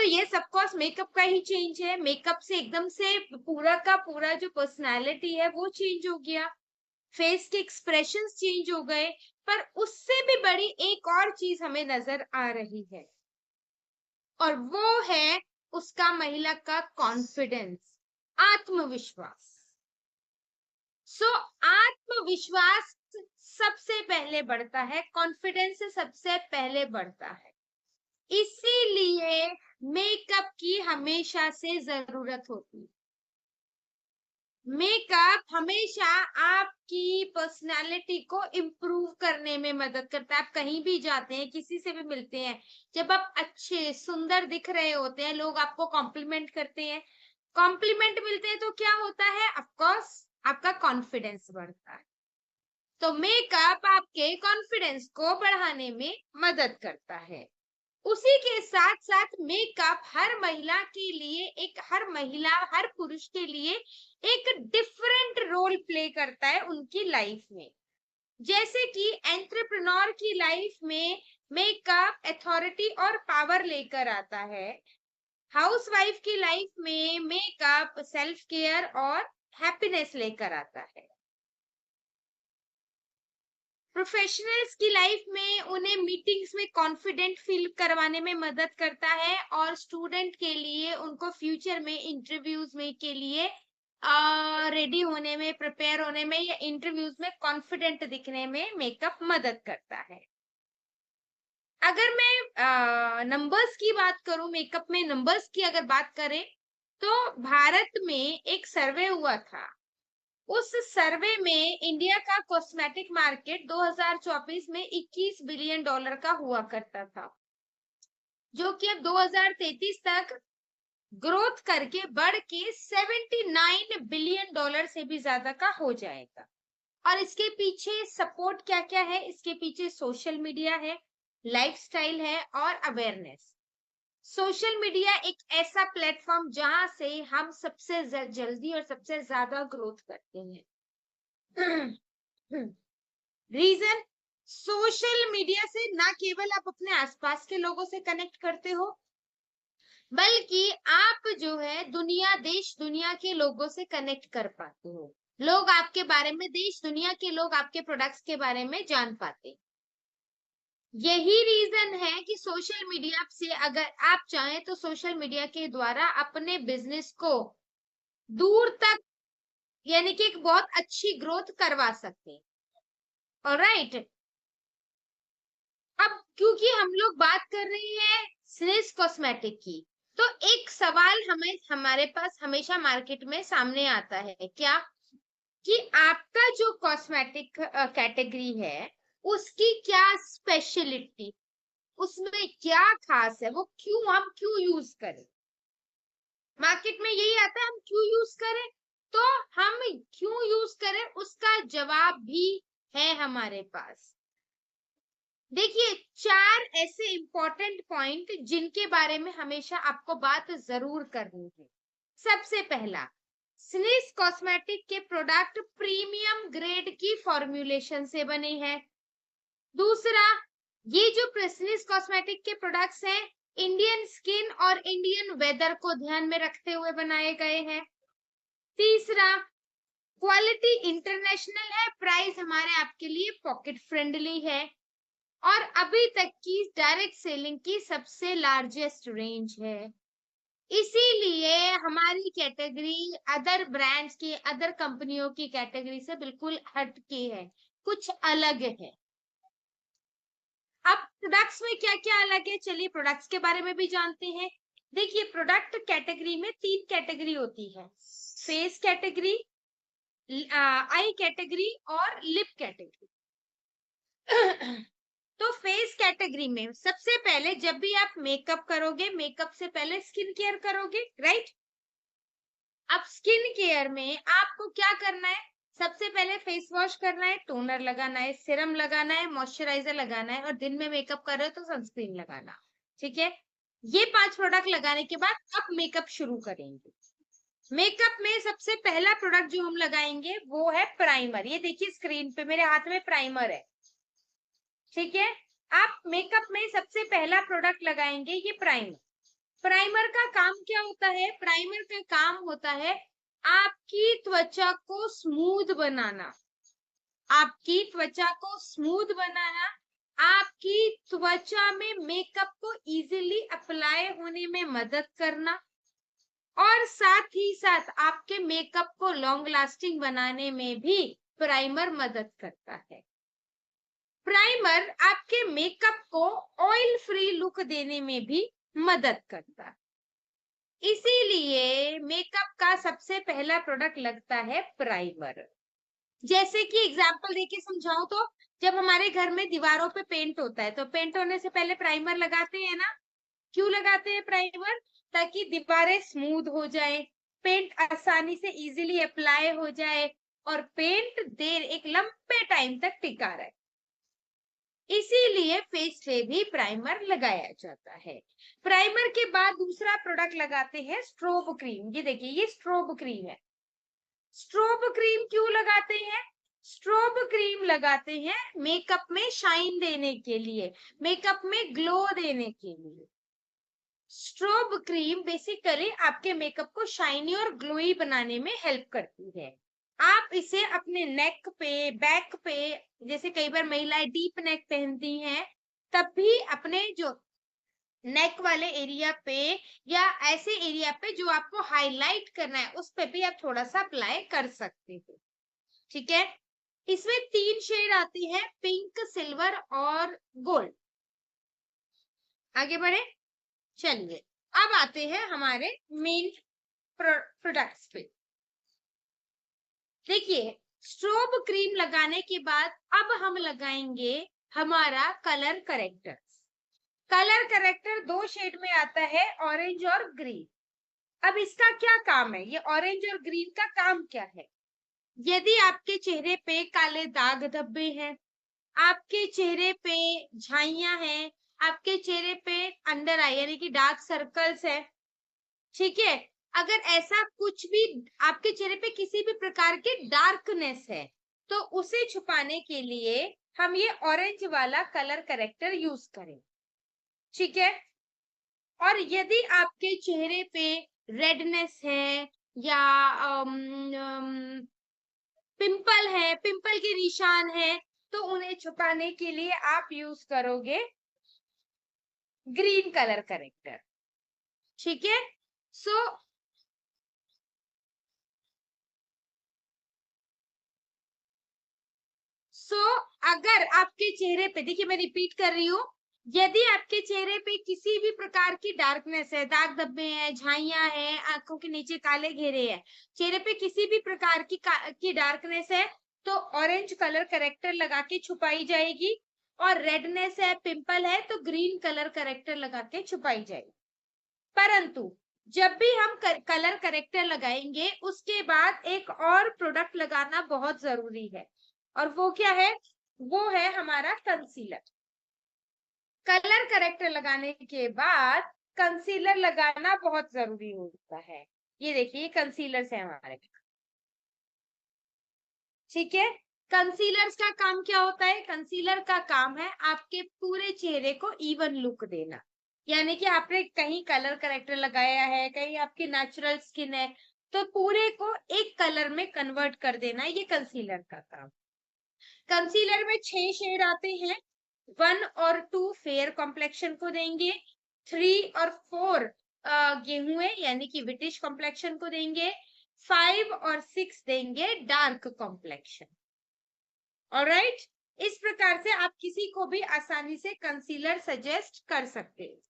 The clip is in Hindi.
ये सबकॉर्स मेकअप का ही चेंज है। मेकअप से एकदम से पूरा का पूरा जो पर्सनालिटी है वो चेंज हो गया, फेस के एक्सप्रेशंस चेंज हो गए, पर उससे भी बड़ी एक और चीज हमें नजर आ रही है, और वो है उसका महिला का कॉन्फिडेंस, आत्मविश्वास। सो आत्मविश्वास सबसे पहले बढ़ता है, कॉन्फिडेंस से सबसे पहले बढ़ता है। इसीलिए मेकअप की हमेशा से जरूरत होती है। मेकअप हमेशा आपकी पर्सनालिटी को इम्प्रूव करने में मदद करता है। आप कहीं भी जाते हैं, किसी से भी मिलते हैं, जब आप अच्छे सुंदर दिख रहे होते हैं, लोग आपको कॉम्प्लीमेंट करते हैं, कॉम्प्लीमेंट मिलते हैं, तो क्या होता है, ऑफ कोर्स आपका कॉन्फिडेंस बढ़ता है। तो मेकअप आपके कॉन्फिडेंस को बढ़ाने में मदद करता है। उसी के साथ साथ मेकअप हर महिला के लिए हर पुरुष के लिए एक डिफरेंट रोल प्ले करता है उनकी लाइफ में। जैसे कि एंटरप्रेन्योर की लाइफ में मेकअप अथॉरिटी और पावर लेकर आता है, हाउसवाइफ की लाइफ में मेकअप सेल्फ केयर और हैप्पीनेस लेकर आता है, प्रोफेशनल्स की लाइफ में उन्हें मीटिंग्स में कॉन्फिडेंट फील करवाने में मदद करता है, और स्टूडेंट के लिए उनको फ्यूचर में इंटरव्यूज में के लिए रेडी होने में, प्रिपेयर होने में या इंटरव्यूज में कॉन्फिडेंट दिखने में मेकअप मदद करता है। अगर मैं नंबर्स की बात करूं, मेकअप में नंबर्स की अगर बात करें, तो भारत में एक सर्वे हुआ था। उस सर्वे में इंडिया का कॉस्मेटिक मार्केट 2024 में 21 बिलियन डॉलर का हुआ करता था, जो कि अब 2033 तक ग्रोथ करके बढ़ के 79 बिलियन डॉलर से भी ज्यादा का हो जाएगा। और इसके पीछे सपोर्ट क्या क्या है, इसके पीछे सोशल मीडिया है, लाइफस्टाइल है और अवेयरनेस। सोशल मीडिया एक ऐसा प्लेटफॉर्म जहां से हम सबसे जल्दी और सबसे ज्यादा ग्रोथ करते हैं। रीजन, सोशल मीडिया से ना केवल आप अपने आसपास के लोगों से कनेक्ट करते हो, बल्कि आप जो है दुनिया देश दुनिया के लोगों से कनेक्ट कर पाते हो। लोग आपके बारे में, देश दुनिया के लोग आपके प्रोडक्ट्स के बारे में जान पाते हैं। यही रीजन है कि सोशल मीडिया से अगर आप चाहें तो सोशल मीडिया के द्वारा अपने बिजनेस को दूर तक, यानी कि एक बहुत अच्छी ग्रोथ करवा सकते हैं। ऑलराइट, अब क्योंकि हम लोग बात कर रहे हैं स्निस कॉस्मेटिक की, तो एक सवाल हमारे पास हमेशा मार्केट में सामने आता है, क्या कि आपका जो कॉस्मेटिक कैटेगरी है उसकी क्या स्पेशलिटी, उसमें क्या खास है, वो हम क्यों यूज करें। मार्केट में यही आता है, हम क्यों यूज करें, तो हम क्यों यूज करें उसका जवाब भी है हमारे पास। देखिए, 4 ऐसे इंपॉर्टेंट पॉइंट जिनके बारे में हमेशा आपको बात जरूर करनी है। सबसे पहला, स्निस कॉस्मेटिक के प्रोडक्ट प्रीमियम ग्रेड की फॉर्मूलेशन से बने हैं। दूसरा, ये जो स्निस कॉस्मेटिक के प्रोडक्ट्स हैं, इंडियन स्किन और इंडियन वेदर को ध्यान में रखते हुए बनाए गए हैं। तीसरा, क्वालिटी इंटरनेशनल है, प्राइस हमारे आपके लिए पॉकेट फ्रेंडली है, और अभी तक की डायरेक्ट सेलिंग की सबसे लार्जेस्ट रेंज है। इसीलिए हमारी कैटेगरी अदर ब्रांड्स की, अदर कंपनियों की कैटेगरी से बिल्कुल हटके है, कुछ अलग है। अब प्रोडक्ट्स में क्या क्या अलग है, चलिए प्रोडक्ट्स के बारे में भी जानते हैं। देखिए, प्रोडक्ट कैटेगरी में 3 कैटेगरी होती है, फेस कैटेगरी, आई कैटेगरी और लिप कैटेगरी। तो फेस कैटेगरी में सबसे पहले जब भी आप मेकअप करोगे, मेकअप से पहले स्किन केयर करोगे, राइट। अब स्किन केयर में आपको क्या करना है, सबसे पहले फेस वॉश करना है, टोनर लगाना है, सीरम लगाना है, मॉइस्चराइजर लगाना है, और दिन में मेकअप कर रहे हो तो सनस्क्रीन लगाना। ठीक है, ये 5 प्रोडक्ट लगाने के बाद अब मेकअप शुरू करेंगे। मेकअप में सबसे पहला प्रोडक्ट जो हम लगाएंगे वो है प्राइमर। ये देखिए स्क्रीन पे मेरे हाथ में प्राइमर है। ठीक है, आप मेकअप में सबसे पहला प्रोडक्ट लगाएंगे ये प्राइमर। प्राइमर का काम क्या होता है? प्राइमर का काम होता है आपकी त्वचा को स्मूथ बनाना, आपकी त्वचा को स्मूथ बनाना, आपकी त्वचा में मेकअप को इजीली अप्लाई होने में मदद करना, और साथ ही साथ आपके मेकअप को लॉन्ग लास्टिंग बनाने में भी प्राइमर मदद करता है। प्राइमर आपके मेकअप को ऑयल फ्री लुक देने में भी मदद करता है। इसीलिए मेकअप का सबसे पहला प्रोडक्ट लगता है प्राइमर। जैसे कि एग्जांपल देके समझाऊं तो, जब हमारे घर में दीवारों पे पेंट होता है तो पेंट होने से पहले प्राइमर लगाते हैं ना। क्यों लगाते हैं प्राइमर? ताकि दीवारें स्मूथ हो जाए, पेंट आसानी से इजीली अप्लाई हो जाए और पेंट एक लंबे टाइम तक टिका रहे। इसीलिए फेस पे भी प्राइमर लगाया जाता है। प्राइमर के बाद दूसरा प्रोडक्ट लगाते हैं स्ट्रोब क्रीम। ये देखिए, ये स्ट्रोब क्रीम है। स्ट्रोब क्रीम क्यों लगाते हैं? स्ट्रोब क्रीम लगाते हैं मेकअप में शाइन देने के लिए, मेकअप में ग्लो देने के लिए। स्ट्रोब क्रीम बेसिकली आपके मेकअप को शाइनी और ग्लोई बनाने में हेल्प करती है। आप इसे अपने नेक पे, बैक पे, जैसे कई बार महिलाएं डीप नेक पहनती हैं, तब भी अपने जो नेक वाले एरिया पे या ऐसे एरिया पे जो आपको हाईलाइट करना है उस पे भी आप थोड़ा सा अप्लाई कर सकते हो। ठीक है। इसमें 3 शेड आती है, पिंक, सिल्वर और गोल्ड। आगे बढ़े, चलिए अब आते हैं हमारे मेन प्रोडक्ट्स पे। देखिए, स्ट्रोब क्रीम लगाने के बाद अब हम लगाएंगे हमारा colour character. Colour character 2 shade में आता है, ऑरेंज और ग्रीन। अब इसका क्या काम है? ये ऑरेंज और ग्रीन का काम क्या है? यदि आपके चेहरे पे काले दाग धब्बे हैं, आपके चेहरे पे झाइयां हैं, आपके चेहरे पे अंडर आई यानी कि डार्क सर्कल्स है, ठीक है, अगर ऐसा कुछ भी आपके चेहरे पे किसी भी प्रकार की डार्कनेस है, तो उसे छुपाने के लिए हम ये ऑरेंज वाला कलर करेक्टर यूज करें। ठीक है। और यदि आपके चेहरे पे रेडनेस है या पिंपल है, पिंपल के निशान है, तो उन्हें छुपाने के लिए आप यूज करोगे ग्रीन कलर करेक्टर। ठीक है। सो अगर आपके चेहरे पे, देखिए मैं रिपीट कर रही हूँ, यदि आपके चेहरे पे किसी भी प्रकार की डार्कनेस है, दाग धब्बे हैं, झाइयां हैं, आंखों के नीचे काले घेरे हैं, चेहरे पे किसी भी प्रकार की डार्कनेस है, तो ऑरेंज कलर करेक्टर लगा के छुपाई जाएगी, और रेडनेस है, पिंपल है, तो ग्रीन कलर करेक्टर लगा के छुपाई जाएगी। परंतु जब भी हम कलर करेक्टर लगाएंगे उसके बाद एक और प्रोडक्ट लगाना बहुत जरूरी है, और वो क्या है? वो है हमारा कंसीलर। कलर करेक्टर लगाने के बाद कंसीलर लगाना बहुत जरूरी होता है। ये देखिए, कंसीलर्स है हमारे। ठीक है। कंसीलर्स का काम क्या होता है? कंसीलर का काम है आपके पूरे चेहरे को इवन लुक देना। यानी कि आपने कहीं कलर करेक्टर लगाया है, कहीं आपकी नेचुरल स्किन है, तो पूरे को एक कलर में कन्वर्ट कर देना, ये कंसीलर का काम। कंसीलर में 6 शेड आते हैं। 1 और 2 फेयर कॉम्प्लेक्शन को देंगे, 3 और 4 गेहूं यानी कि ब्रिटिश कॉम्प्लेक्शन को देंगे, 5 और 6 देंगे डार्क कॉम्प्लेक्शन। ऑलराइट, इस प्रकार से आप किसी को भी आसानी से कंसीलर सजेस्ट कर सकते हैं।